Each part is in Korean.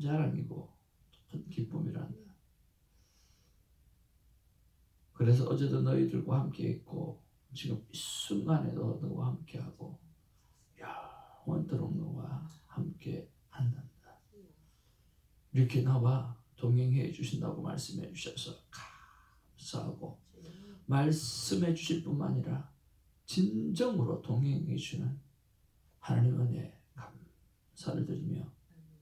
자랑이고 큰 기쁨이란다. 그래서 어제도 너희들과 함께 있고 지금 이 순간에도 너와 함께하고 영원토록 너와 함께 한단다. 이렇게 나와 동행해 주신다고 말씀해 주셔서 감사하고, 말씀해 주실 뿐만 아니라 진정으로 동행해 주시는 하나님 은혜 감사를 드리며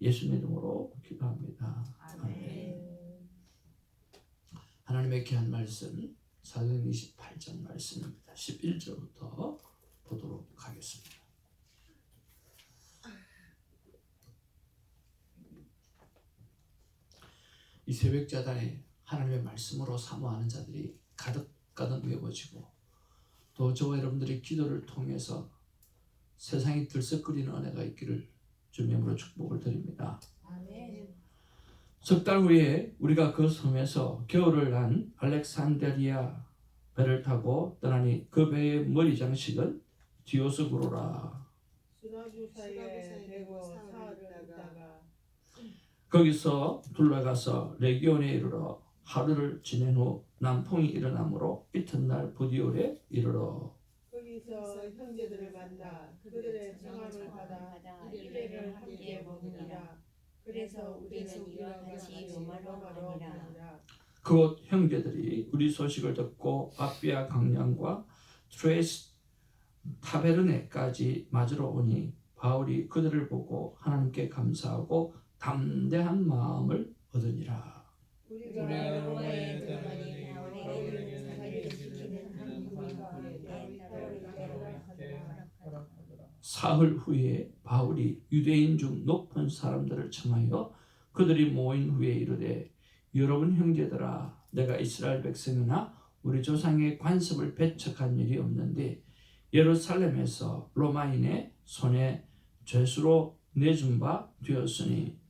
예수님 이름으로 기도합니다. 아멘. 하나님의 귀한 말씀 사도행 28장 말씀입니다. 11절부터 보도록 하겠습니다. 이 새벽자단에 하나님의 말씀으로 사모하는 자들이 가득가득 메워지고, 또 저와 여러분들의 기도를 통해서 세상이 들썩거리는 은혜가 있기를 주님으로 축복을 드립니다. 아멘. 석 달 후에 우리가 그 섬에서 겨울을 난 알렉산드리아 배를 타고 떠나니 그 배의 머리 장식은 디오스구로라. 수나주 사이에 대고 사흘을 있다가 거기서 둘러가서 레기온에 이르러 하루를 지낸 후 남풍이 일어나므로 이튿날 부디올에 이르러 거기서 형제들을 만나 그들의 청함을 받아 이레를 함께 먹으니라. 그래서 우리는 이와 같이 로마로 가니라. 그곳 형제들이 우리 소식을 듣고 아비아 강량과 트레스 타베르네까지 맞으러 오니 바울이 그들을 보고 하나님께 감사하고 담대한 마음을 얻으니라. 우리가 로마에 들어가니 바울에게 자기를 지키는 한국인과 함께 따르라. 사흘 후에 바울이 유대인 중 높은 사람들을 청하여 그들이 모인 후에 이르되, 여러분 형제들아, 내가 이스라엘 백성이나 우리 조상의 관습을 배척한 일이 없는데 예루살렘에서 로마인의 손에 죄수로 내준 바 되었으니,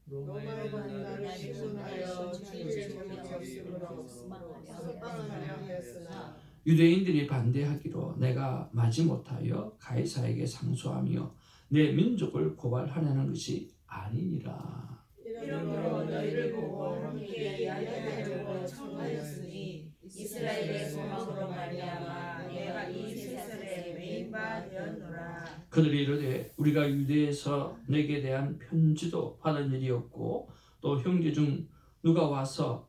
로마인은 나를 시군하여 죽일 죄가 없으므로 석방하려 하였으나 유대인들이 반대하기로 내가 마지못하여 가이사에게 상소하며 내 민족을 고발하려는 것이 아니니라. 이러므로 너희를 보고 함께 이야기하려고 청하였으니 이스라엘의 소망으로 말미암아 내가 이 세상에 메인 바 되었노라. 그들이 이르되, 우리가 유대에서 내게 대한 편지도 받은 일이 없고 또 형제 중 누가 와서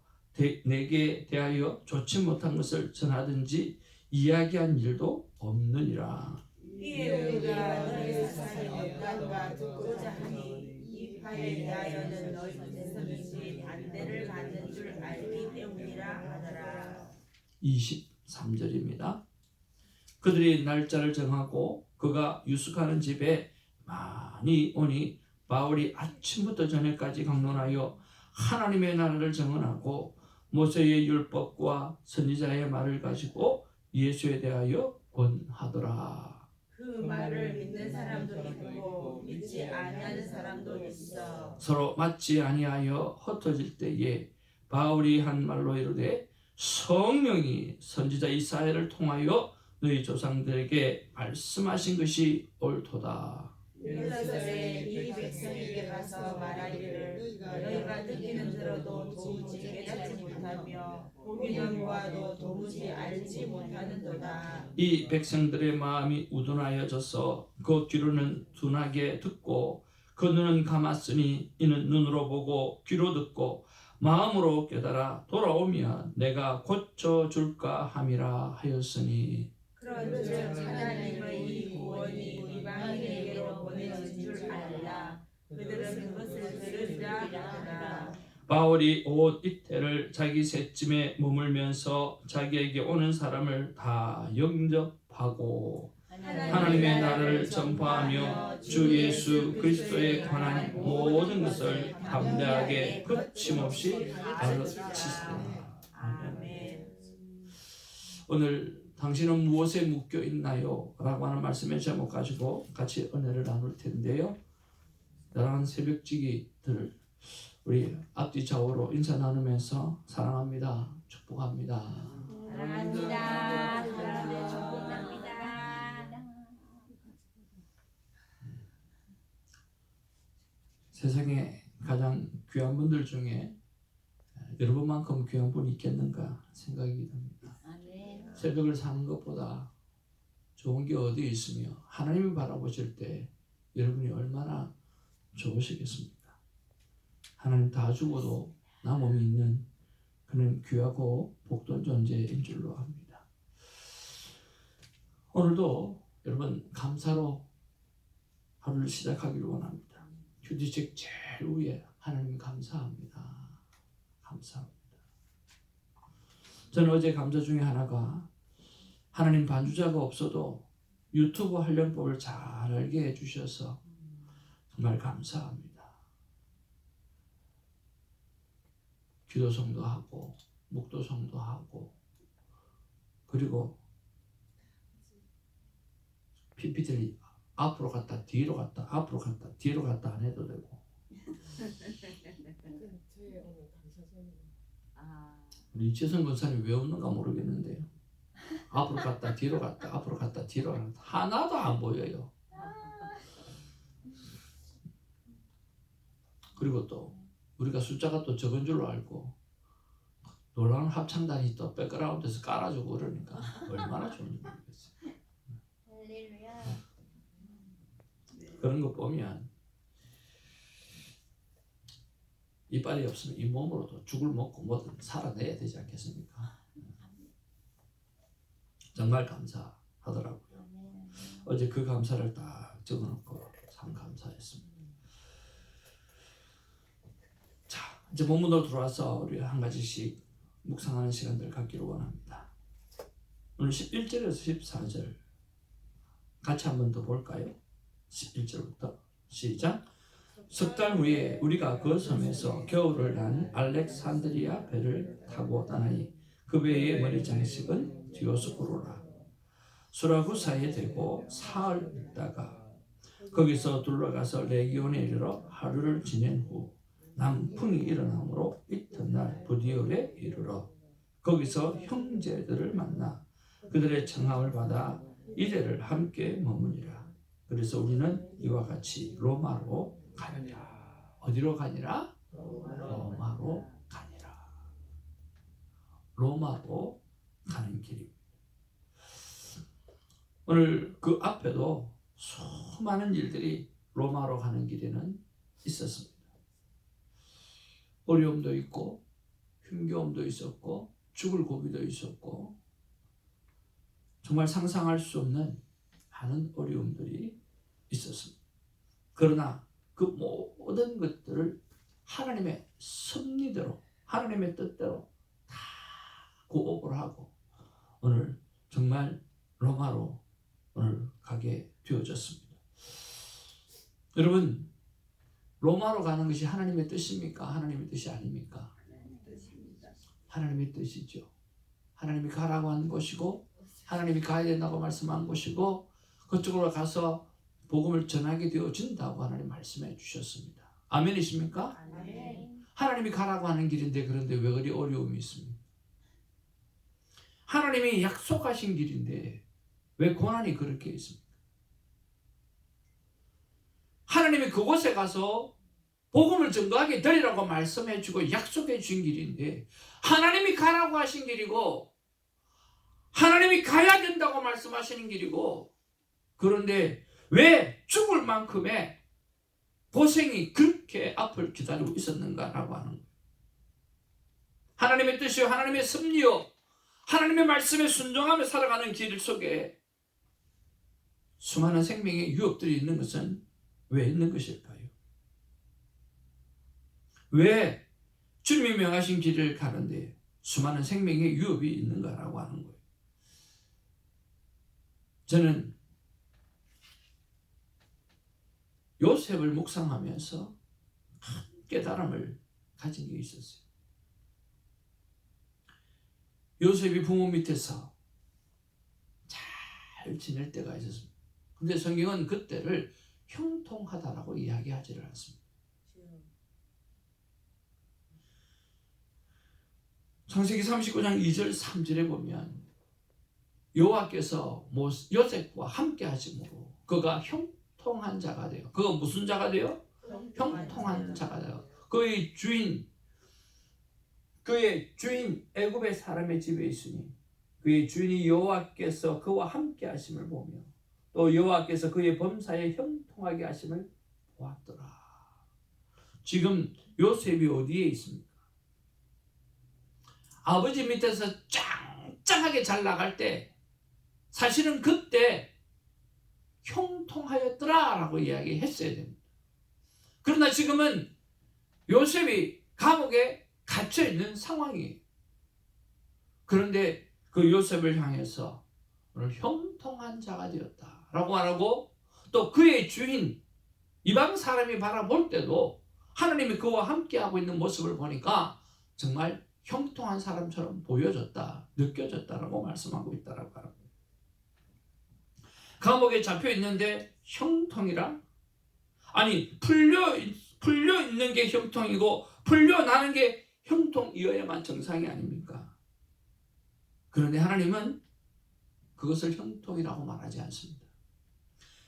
내게 대하여 좋지 못한 것을 전하든지 이야기한 일도 없느니라. 이에 우리가 너희 사상이 어떤가 듣고자 하니 이 파에 대하여는 너희 백성인지 반대를 받는 줄 알기 때문이라 하더라. 23절입니다. 그들이 날짜를 정하고 그가 유숙하는 집에 많이 오니 바울이 아침부터 저녁까지 강론하여 하나님의 나라를 증언하고 모세의 율법과 선지자의 말을 가지고 예수에 대하여 권하더라. 그 말을 믿는 사람도 있고 믿지 아니하는 사람도 있어. 서로 맞지 아니하여 흩어질 때에 바울이 한 말로 이르되, 성령이 선지자 이사야를 통하여 너희 조상들에게 말씀하신 것이 옳도다. 일러서되 이 백성에게 가서 말하기를 너희가 듣기는 들어도 도무지 깨닫지 못하며 보기는 보아도 도무지 알지 못하는도다. 이 백성들의 마음이 우둔하여져서 그 귀로는 둔하게 듣고 그 눈은 감았으니 이는 눈으로 보고 귀로 듣고 마음으로 깨달아 돌아오면 내가 고쳐줄까 함이라 하였으니, 그런즉 하나님의 이 구원이 이방인에게로 보내진 줄 알라. 그들은 그것을 들으리라 하더라. 바울이 옷 이태를 자기 셋짐에 머물면서 자기에게 오는 사람을 다 영접하고 하나님의 나라를 전파하며 주 예수 그리스도에 관한 모든 것을 담대하게 거침없이 가르치시더라. 아멘. 오늘 당신은 무엇에 묶여 있나요? 라고 하는 말씀의 제목 가지고 같이 은혜를 나눌 텐데요. 사랑하는 새벽지기들, 우리 앞뒤 좌우로 인사 나누면서 사랑합니다, 축복합니다. 사랑합니다. 사랑합니다. 축복합니다. 세상에 가장 귀한 분들 중에 여러분만큼 귀한 분이 있겠는가 생각이 듭니다. 아멘. 새벽을 사는 것보다 좋은 게 어디 있으며 하나님이 바라보실 때 여러분이 얼마나 좋으시겠습니까? 하나님 다 주고도 남음이 있는 그는 귀하고 복된 존재인 줄로 압니다. 오늘도 여러분 감사로 하루를 시작하기를 원합니다. 휴지책 제일 위에 하나님 감사합니다. 감사합니다. 저는 어제 감사 중에 하나가 하나님 반주자가 없어도 유튜브 활용법을 잘 알게 해주셔서 정말 감사합니다. 기도성도 하고 묵도성도 하고 그리고 PPT를 앞으로 갔다 뒤로 갔다 앞으로 갔다 뒤로 갔다 안 해도 되고 우리 이채선 권사님 왜 웃는가 모르겠는데요. 앞으로 갔다 뒤로 갔다 앞으로 갔다 뒤로 갔다 하나도 안 보여요. 그리고 또 우리가 숫자가 또 적은 줄로 알고 놀라운 합창단이 또 백그라운드에서 깔아주고 그러니까 얼마나 좋은지 모르겠어요. 할렐루야. 그런 거 보면 이빨이 없으면 이 몸으로도 죽을 먹고 뭐든 살아내야 되지 않겠습니까? 정말 감사하더라고요. 아멘. 어제 그 감사를 딱 적어놓고 참 감사했습니다. 자, 이제 본문으로 들어와서 우리 한 가지씩 묵상하는 시간들을 갖기를 원합니다. 오늘 11절에서 14절 같이 한 번 더 볼까요? 11절부터 시작. 석 달 후에 우리가 그 섬에서 겨울을 난 알렉산드리아 배를 타고 떠나니 그 배의 머리 장식은 디오스코로라. 수라구사에 대고 사흘 있다가 거기서 둘러가서 레기온에 이르러 하루를 지낸 후 남풍이 일어나므로 이튿날 부디올에 이르러 거기서 형제들을 만나 그들의 청함을 받아 이래를 함께 머무니라. 그래서 우리는 이와 같이 로마로 가니라. 어디로 가니라? 로마로 가니라. 로마로 가는 길입니다. 오늘 그 앞에도 수많은 일들이 로마로 가는 길에는 있었습니다. 어려움도 있고 힘겨움도 있었고 죽을 고비도 있었고 정말 상상할 수 없는 많은 어려움들이 있었습니다. 그러나 그 모든 것들을 하나님의 섭리대로 하나님의 뜻대로 다 고업을 하고 오늘 정말 로마로 오늘 가게 되어졌습니다. 여러분 로마로 가는 것이 하나님의 뜻입니까? 하나님의 뜻이 아닙니까? 하나님의 뜻이죠. 하나님이 가라고 한 곳이고 하나님이 가야 된다고 말씀한 곳이고 그쪽으로 가서 복음을 전하게 되어진다고 하나님 말씀해 주셨습니다. 아멘이십니까? 아멘. 하나님이 가라고 하는 길인데 그런데 왜 그리 어려움이 있습니까? 하나님이 약속하신 길인데 왜 고난이 그렇게 있습니까? 하나님이 그곳에 가서 복음을 증거하게 되리라고 말씀해 주고 약속해 주신 길인데 하나님이 가라고 하신 길이고 하나님이 가야 된다고 말씀하시는 길이고 그런데 왜 죽을 만큼의 고생이 그렇게 앞을 기다리고 있었는가라고 하는 거예요. 하나님의 뜻이요 하나님의 섭리요 하나님의 말씀에 순종하며 살아가는 길 속에 수많은 생명의 유업들이 있는 것은 왜 있는 것일까요? 왜 주님이 명하신 길을 가는데 수많은 생명의 유업이 있는가라고 하는 거예요. 저는 요셉을 묵상하면서 큰 깨달음을 가진 게 있었어요. 요셉이 부모 밑에서 잘 지낼 때가 있었습니다. 근데 성경은 그때를 형통하다라고 이야기하지를 않습니다. 창세기 39장 2절 3절에 보면 여호와께서 요셉과 함께 하심으로 그가 형통한 자가 돼요. 그가 무슨 자가 돼요? 형통한 자가 돼요. 그의 주인 애굽의 사람의 집에 있으니 그의 주인이 여호와께서 그와 함께 하심을 보며 또 여호와께서 그의 범사에 형통하게 하심을 보았더라. 지금 요셉이 어디에 있습니까? 아버지 밑에서 짱짱하게 잘 나갈 때 사실은 그때 형통하였더라 라고 이야기했어야 됩니다. 그러나 지금은 요셉이 감옥에 갇혀있는 상황이에요. 그런데 그 요셉을 향해서 오늘 형통한 자가 되었다 라고 말하고 또 그의 주인 이방 사람이 바라볼 때도 하나님이 그와 함께하고 있는 모습을 보니까 정말 형통한 사람처럼 보여졌다, 느껴졌다라고 말씀하고 있다라고 합니다. 감옥에 잡혀 있는데 형통이라? 아니 풀려 있는 게 형통이고 풀려나는 게 형통이어야만 정상이 아닙니까? 그런데 하나님은 그것을 형통이라고 말하지 않습니다.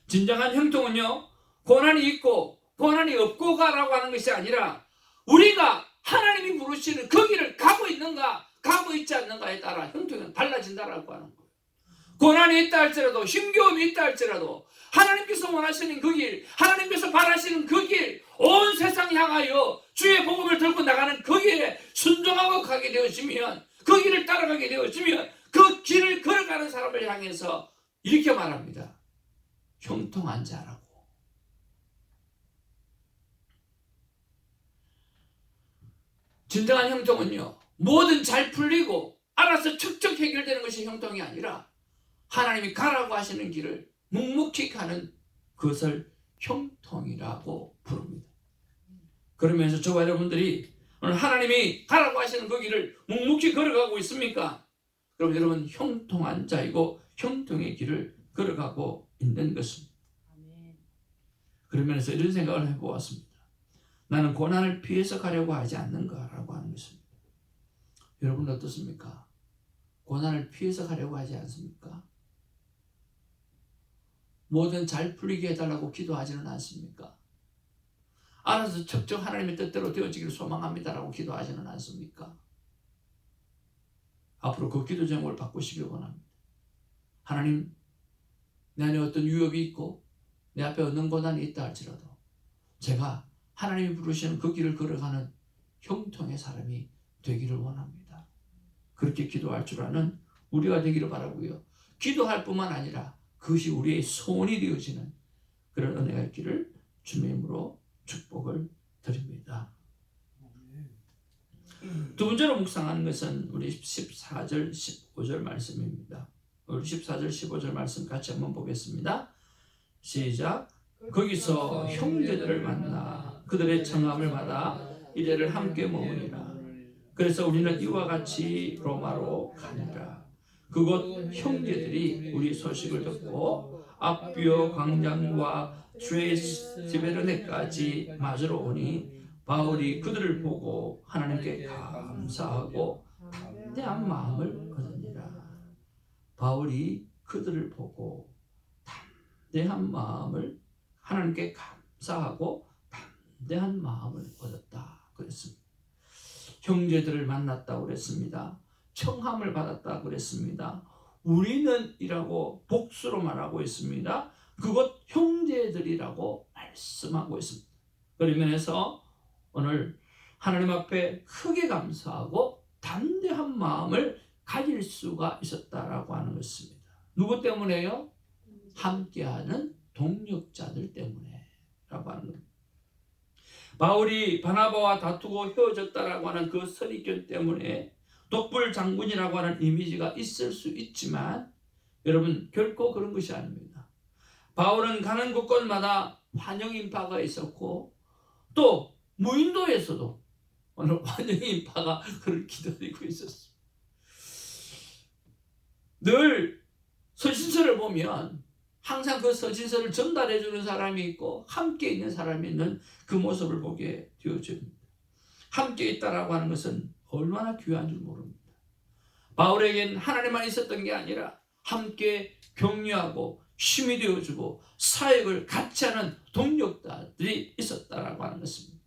진정한 형통은요, 고난이 있고 고난이 없고 가라고 하는 것이 아니라 우리가 하나님이 부르시는 그 길을 가고 있는가 가고 있지 않는가에 따라 형통은 달라진다라고 하는 거예요. 고난이 있다 할지라도 힘겨움이 있다 할지라도 하나님께서 원하시는 그 길, 하나님께서 바라시는 그 길, 온 세상 향하여 주의 복음을 들고 나가는 그 길에 순종하고 가게 되어지면, 그 길을 따라가게 되어지면 그 길을 걸어가는 사람을 향해서 이렇게 말합니다. 형통한 자라고. 진정한 형통은요, 뭐든 잘 풀리고 알아서 척척 해결되는 것이 형통이 아니라 하나님이 가라고 하시는 길을 묵묵히 가는 그것을 형통이라고 부릅니다. 그러면서 저와 여러분들이 오늘 하나님이 가라고 하시는 그 길을 묵묵히 걸어가고 있습니까? 그럼 여러분 형통한 자이고 형통의 길을 걸어가고 있는 것입니다. 그러면서 이런 생각을 해보았습니다. 나는 고난을 피해서 가려고 하지 않는가라고 하는 것입니다. 여러분 어떻습니까? 고난을 피해서 가려고 하지 않습니까? 뭐든 잘 풀리게 해달라고 기도하지는 않습니까? 알아서 척척 하나님의 뜻대로 되어지기를 소망합니다라고 기도하지는 않습니까? 앞으로 그 기도 제목을 바꾸시길 원합니다. 하나님, 내 안에 어떤 위협이 있고 내 앞에 어떤 고난이 있다 할지라도 제가 하나님이 부르시는 그 길을 걸어가는 형통의 사람이 되기를 원합니다. 그렇게 기도할 줄 아는 우리가 되기를 바라고요. 기도할 뿐만 아니라 그것이 우리의 소원이 되어지는 그런 은혜가 있기를 주님의 이름으로 축복을 드립니다. 두 번째로 묵상하는 것은 우리 14절 15절 말씀입니다. 우리 14절 15절 말씀 같이 한번 보겠습니다. 시작. 거기서 형제들을 만나 그들의 청함을 받아 이래를 함께 머무니라. 그래서 우리는 이와 같이 로마로 가니라. 그곳 형제들이 우리 소식을 듣고 앞비오 광장과 주에스티베르네까지 맞으러 오니 바울이 그들을 보고 하나님께 감사하고 담대한 마음을 얻으니라. 바울이 그들을 보고 담대한 마음을 하나님께 감사하고 담대한 마음을 얻었다 그랬습니다. 형제들을 만났다고 그랬습니다. 청함을 받았다고 그랬습니다. 우리는 이라고 복수로 말하고 있습니다. 그것 형제들이라고 말씀하고 있습니다. 그런 면에서 오늘 하나님 앞에 크게 감사하고 담대한 마음을 가질 수가 있었다라고 하는 것입니다. 누구 때문에요? 함께하는 동력자들 때문에 라고 하는 겁니다. 바울이 바나바와 다투고 헤어졌다라고 하는 그 선입견 때문에 독불 장군이라고 하는 이미지가 있을 수 있지만 여러분 결코 그런 것이 아닙니다. 바울은 가는 곳곳마다 환영 인파가 있었고 또 무인도에서도 오늘 환영 인파가 그를 기다리고 있었습니다. 늘 서신서를 보면 항상 그 서신서를 전달해 주는 사람이 있고 함께 있는 사람이 있는 그 모습을 보게 되어집니다. 함께 있다라고 하는 것은 얼마나 귀한 줄 모릅니다. 바울에겐 하나님만 있었던 게 아니라 함께 격려하고 힘이 되어주고 사역을 같이 하는 동력자들이 있었다라고 하는 것입니다.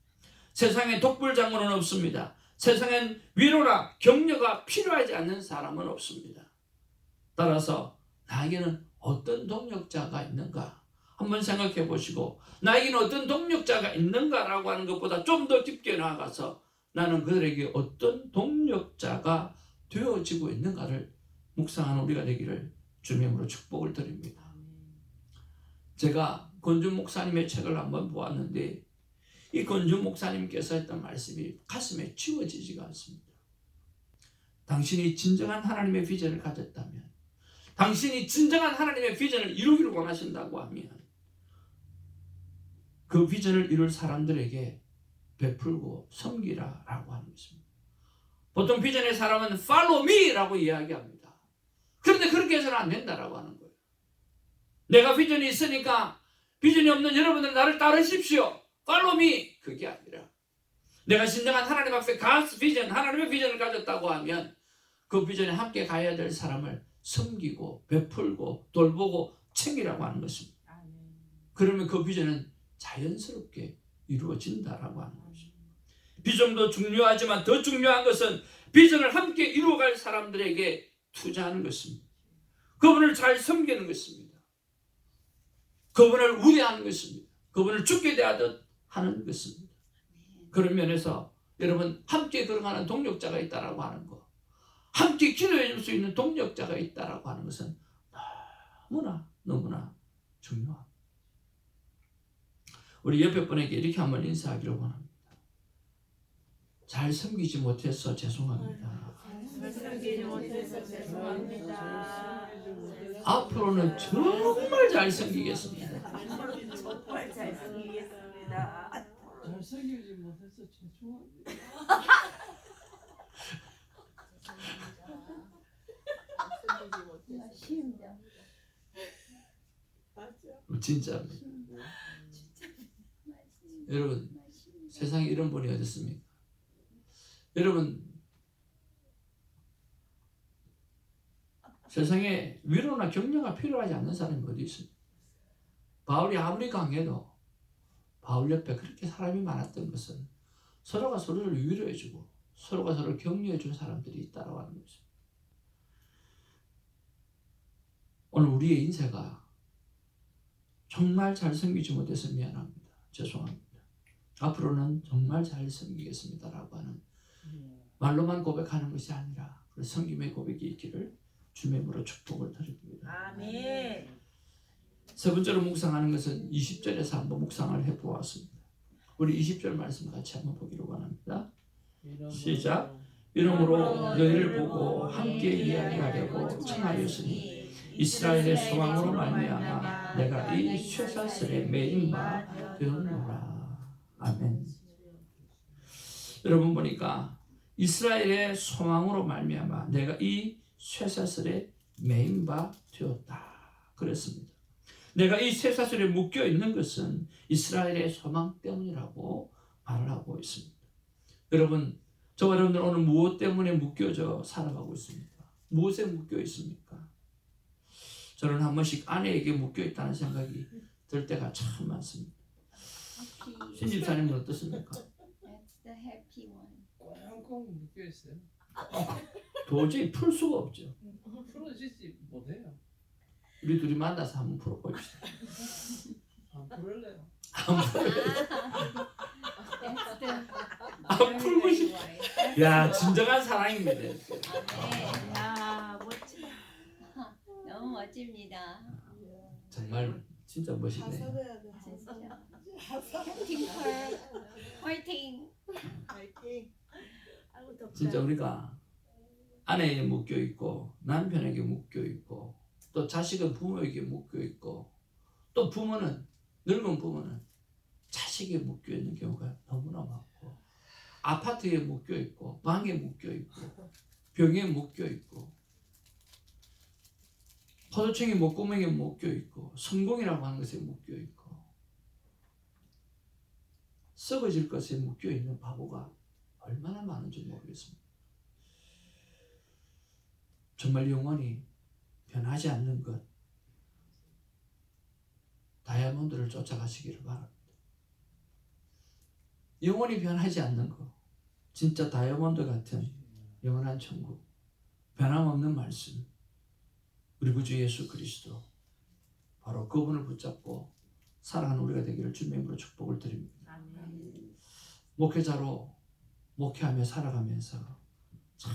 세상에 독불장군은 없습니다. 세상엔 위로나 격려가 필요하지 않는 사람은 없습니다. 따라서 나에게는 어떤 동력자가 있는가 한번 생각해 보시고, 나에게는 어떤 동력자가 있는가라고 하는 것보다 좀 더 깊게 나아가서 나는 그들에게 어떤 동력자가 되어지고 있는가를 묵상하는 우리가 되기를 주님으로 축복을 드립니다. 제가 권준 목사님의 책을 한번 보았는데 이 권준 목사님께서 했던 말씀이 가슴에 지워지지가 않습니다. 당신이 진정한 하나님의 비전을 가졌다면, 당신이 진정한 하나님의 비전을 이루기를 원하신다고 하면 그 비전을 이룰 사람들에게 베풀고 섬기라라고 하는 것입니다. 보통 비전의 사람은 follow me라고 이야기합니다. 그런데 그렇게 해서는 안 된다라고 하는 거예요. 내가 비전이 있으니까 비전이 없는 여러분들 나를 따르십시오. follow me. 그게 아니라 내가 진정한 하나님 앞에 God's vision, 하나님의 비전을 가졌다고 하면 그 비전에 함께 가야 될 사람을 섬기고 베풀고 돌보고 챙기라고 하는 것입니다. 그러면 그 비전은 자연스럽게 이루어진다라고 하는 거죠. 비전도 중요하지만 더 중요한 것은 비전을 함께 이루어갈 사람들에게 투자하는 것입니다. 그분을 잘 섬기는 것입니다. 그분을 우대하는 것입니다. 그분을 죽게 대하듯 하는 것입니다. 그런 면에서 여러분 함께 걸어가는 동력자가 있다라고 하는 것, 함께 기도해 줄 수 있는 동력자가 있다라고 하는 것은 너무나 중요합니다. 우리 옆에 분에게 이렇게 한번 인사하기를 원합니다. 잘 섬기지 못해서 죄송합니다. 앞으로는 정말 잘 섬기겠습니다. 정말 잘 섬기겠습니다. 잘 섬기지 못해서 죄송합니다. 진짜입니다. 여러분, 세상에 이런 분이 어디 있습니까? 여러분, 세상에 위로나 격려가 필요하지 않는 사람이 어디 있습니까? 바울이 아무리 강해도 바울 옆에 그렇게 사람이 많았던 것은 서로가 서로를 위로해주고 서로가 서로를 격려해준 사람들이 있다고 하는 거죠. 오늘 우리의 인생가 정말 잘 섬기지 못해서 미안합니다. 죄송합니다. 앞으로는 정말 잘 섬기겠습니다라고 하는 말로만 고백하는 것이 아니라 그 섬김의 고백이 있기를 주님으로 축복을 드립니다. 아멘. 세 번째로 묵상하는 것은 20절에서 한번 묵상을 해보았습니다. 우리 20절 말씀 같이 한번 보기를 원합니다. 시작. 이러므로 너희를 보고 함께 이야기하려고 청하였으니 이스라엘의 소망으로 말미암아 내가 이 쇠사슬에 매인 바 되었노라. 아멘. 여러분 보니까 이스라엘의 소망으로 말미암아 내가 이 쇠사슬에 매인 바 되었다 그랬습니다. 내가 이 쇠사슬에 묶여 있는 것은 이스라엘의 소망 때문이라고 말을 하고 있습니다. 여러분, 저와 여러분들 오늘 무엇 때문에 묶여져 살아가고 있습니까? 무엇에 묶여 있습니까? 저는 한 번씩 아내에게 묶여 있다는 생각이 들 때가 참 많습니다. 신집사님은 어떻습니까? That's the happy one. 꽁꽁 묶여 있어요. 도저히 풀 수가 없죠. 풀어지지 못해요. 우리 둘이 만나서 한번 풀어봅시다. 안 풀을래요. That's the 안 풀고 싶. one. 야, 진정한 사랑입니다. 아멘. 야, 멋지다. 너무 멋집니다. 정말 진짜 멋있네요. 진짜. 캡틴 펄 화이팅. 아이고, 덥다. 진짜 우리가 아내에게 묶여 있고 남편에게 묶여 있고 또 자식은 부모에게 묶여 있고 또 부모는 늙은 부모는 자식에 묶여 있는 경우가 너무나 많고 아파트에 묶여 있고 방에 묶여 있고 병에 묶여 있고 포도청이 목구멍에 묶여 있고 성공이라고 하는 것에 묶여 있고 썩어질 것에 묶여 있는 바보가 얼마나 많은지 모르겠습니다. 정말 영원히 변하지 않는 것 다이아몬드를 쫓아가시기를 바랍니다. 영원히 변하지 않는 거, 진짜 다이아몬드 같은 영원한 천국, 변함없는 말씀, 우리 구주 예수 그리스도, 바로 그분을 붙잡고 살아가는 우리가 되기를 주님의 이름으로 축복을 드립니다. 아멘. 목회자로 목회하며 살아가면서 참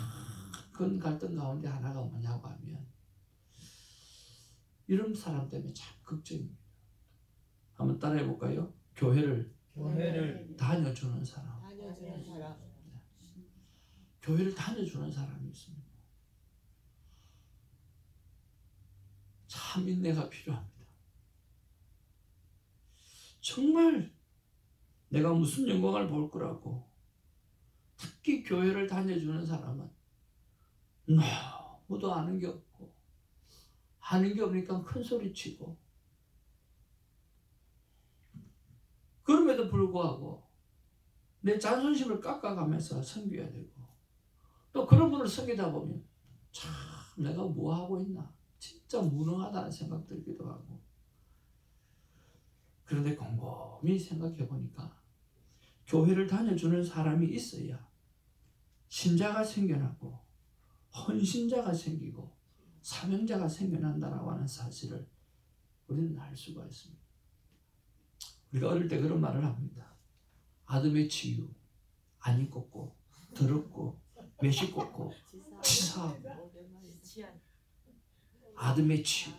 큰 갈등 가운데 하나가 뭐냐고 하면 이런 사람 때문에 참 걱정입니다. 한번 따라해 볼까요? 교회를 다녀주는 사람. 다녀주는 사람. 교회를 다녀주는 사람이 있습니다. 참 인내가 필요합니다. 정말 내가 무슨 영광을 볼 거라고, 특히 교회를 다녀주는 사람은 너무도 아는 게 없고, 하는 게 없으니까 큰 소리 치고, 그럼에도 불구하고 내 자존심을 깎아가면서 섬겨야 되고, 또 그런 분을 섬기다 보면 참 내가 뭐 하고 있나, 진짜 무능하다는 생각 들기도 하고. 그런데 곰곰이 생각해 보니까 교회를 다녀주는 사람이 있어야 신자가 생겨나고 헌신자가 생기고 사명자가 생겨난다라고 하는 사실을 우리는 알 수가 있습니다. 우리가 어릴 때 그런 말을 합니다. 아담의 치유, 안이 꽂고 더럽고 매시 꽂고 치사하고. 아담의 치유,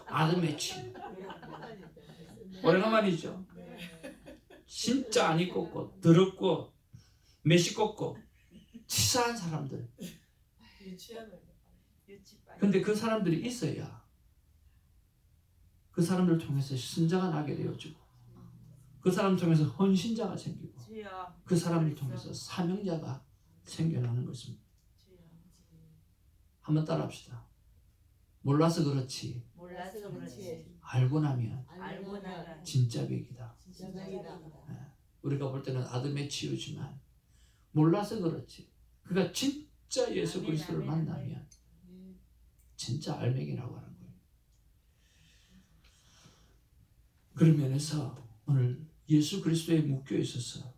아담의 치유. 오래간만이죠. 진짜 안이 꽂고 더럽고 매시 꽂고 치사한 사람들. 근데 그 사람들이 있어야 그 사람들을 통해서 신자가 나게 되어지고, 그 사람 통해서 헌신자가 생기고, 그 사람을 통해서 사명자가 생겨나는 것입니다. 한번 따라합시다. 몰라서 그렇지, 알고 나면 진짜 백이다. 우리가 볼 때는 아담의 치유지만 몰라서 그렇지, 그가 진짜 예수 그리스도를 만나면 진짜 알맹이라고 하는 거예요. 그런 면에서 오늘 예수 그리스도에 묶여 있어서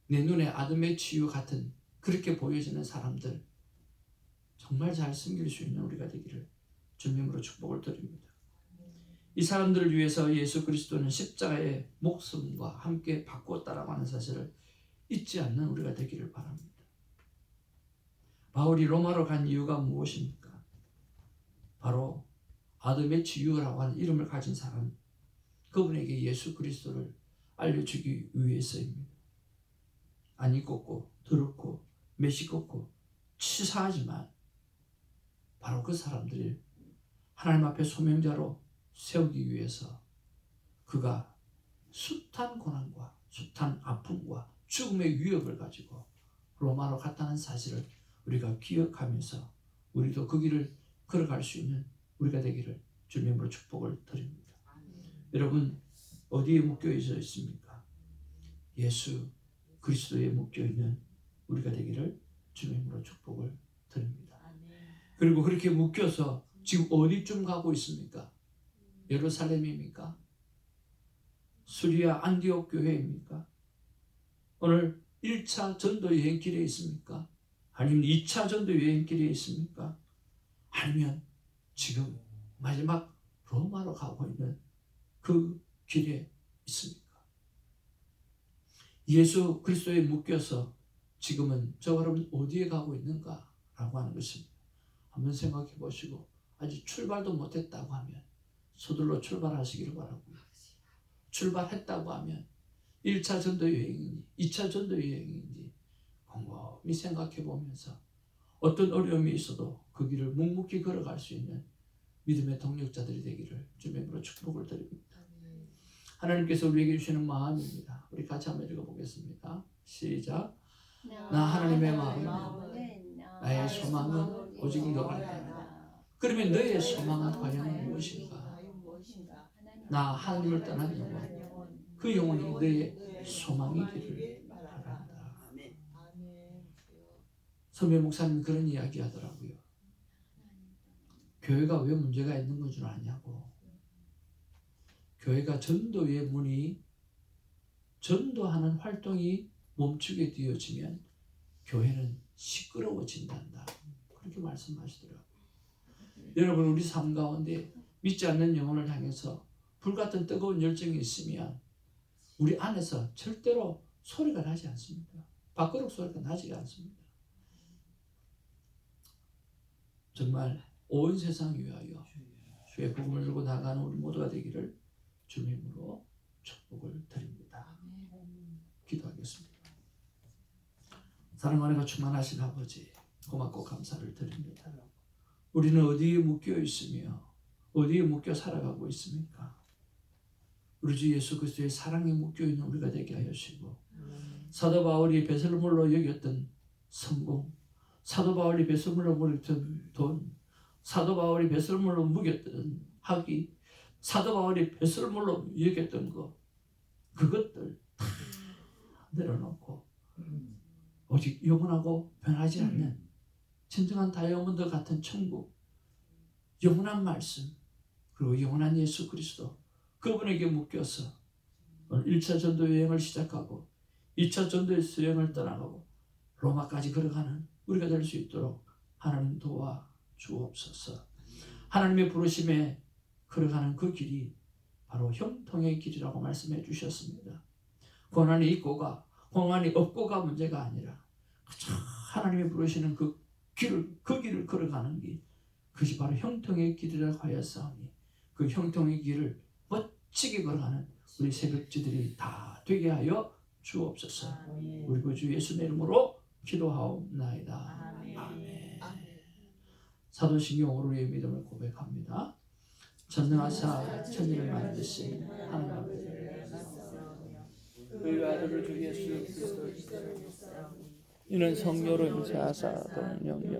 내 눈에 아담의 치유 같은 그렇게 보여지는 사람들 정말 잘 섬길 수 있는 우리가 되기를 주님으로 축복을 드립니다. 이 사람들을 위해서 예수 그리스도는 십자가의 목숨과 함께 바꾸었다라고 하는 사실을 잊지 않는 우리가 되기를 바랍니다. 바울이 로마로 간 이유가 무엇입니까? 바로 아담의 치유라고 하는 이름을 가진 사람, 그분에게 예수 그리스도를 알려주기 위해서입니다. 안이 꽂고 더럽고 매시 꽂고 치사하지만 바로 그 사람들을 하나님 앞에 소명자로 세우기 위해서 그가 숱한 고난과 숱한 아픔과 죽음의 위협을 가지고 로마로 갔다는 사실을 우리가 기억하면서 우리도 그 길을 걸어갈 수 있는 우리가 되기를 주님으로 축복을 드립니다. 여러분 어디에 묶여 있습니까? 예수 그리스도에 묶여 있는 우리가 되기를 주님으로 축복을 드립니다. 그리고 그렇게 묶여서 지금 어디쯤 가고 있습니까? 예루살렘입니까? 수리아 안디옥 교회입니까? 오늘 1차 전도 여행길에 있습니까? 아니면 2차 전도 여행길에 있습니까? 아니면 지금 마지막 로마로 가고 있는 그 길에 있습니까? 예수 그리스도에 묶여서 지금은 저와 여러분 어디에 가고 있는가라고 하는 것입니다. 한번 생각해 보시고 아직 출발도 못했다고 하면 서둘러 출발하시기를 바라고요. 출발했다고 하면 1차 전도 여행인지 2차 전도 여행인지 곰곰이 생각해 보면서 어떤 어려움이 있어도 그 길을 묵묵히 걸어갈 수 있는 믿음의 동력자들이 되기를 주님으로 축복을 드립니다. 하나님께서 우리에게 주시는 마음입니다. 우리 같이 한번 읽어보겠습니다. 시작. 나 하나님의 마음은 나의 소망은 오직 너라다. 그러면 너의 소망은 과연 무엇인가? 나 하나님을 떠난 영혼, 그 영혼이 너의 소망이기를 바란다. 선배 목사님 그런 이야기 하더라고요. 교회가 왜 문제가 있는 건 줄 아냐고. 교회가 전도의 문이 전도하는 활동이 멈추게 되어지면 교회는 시끄러워진단다. 그렇게 말씀하시더라고요. 여러분, 우리 삶 가운데 믿지 않는 영혼을 향해서 불같은 뜨거운 열정이 있으면 우리 안에서 절대로 소리가 나지 않습니다. 밖으로 소리가 나지 않습니다. 정말 온 세상 위하여 주의 복음을 들고 나가는 우리 모두가 되기를 주님으로 축복을 드립니다. 기도하겠습니다. 사랑과 은혜가 충만하신 아버지, 고맙고 감사를 드립니다. 우리는 어디에 묶여 있으며 어디에 묶여 살아가고 있습니까? 우리 주 예수 그리스도의 사랑에 묶여 있는 우리가 되게 하시고, 사도 바울이 배설물로 여겼던 성공, 사도 바울이 배설물로 여겼던 돈, 사도 바울이 배설물로 먹였던 학위, 사도 바울이 배설물로 여겼던 것, 그것들 다 내려놓고 오직 영원하고 변하지 않는 진정한 다이아몬드 같은 천국, 영원한 말씀, 그리고 영원한 예수 그리스도, 그분에게 묶여서 오늘 1차 전도 여행을 시작하고 2차 전도 여행을 떠나가고 로마까지 걸어가는 우리가 될 수 있도록 하나님 도와 주옵소서. 하나님의 부르심에 걸어가는 그 길이 바로 형통의 길이라고 말씀해 주셨습니다. 고난이 있고가 고난이 없고가 문제가 아니라 하나님이 부르시는 그 길을 걸어가는 길, 그것이 바로 형통의 길이라고 하였사오니 그 형통의 길을 멋지게 걸어가는 우리 새벽지들이 다 되게 하여 주옵소서. 우리 구주 예수의 이름으로 기도하옵나이다. 아멘. 사도신경 5로의 믿음을 고백합니다. 전능하사 천지를 만드신 하나님 아버지를 그의 아들을 주 예수 그리스도 이는 성령으로 임재하사 동령령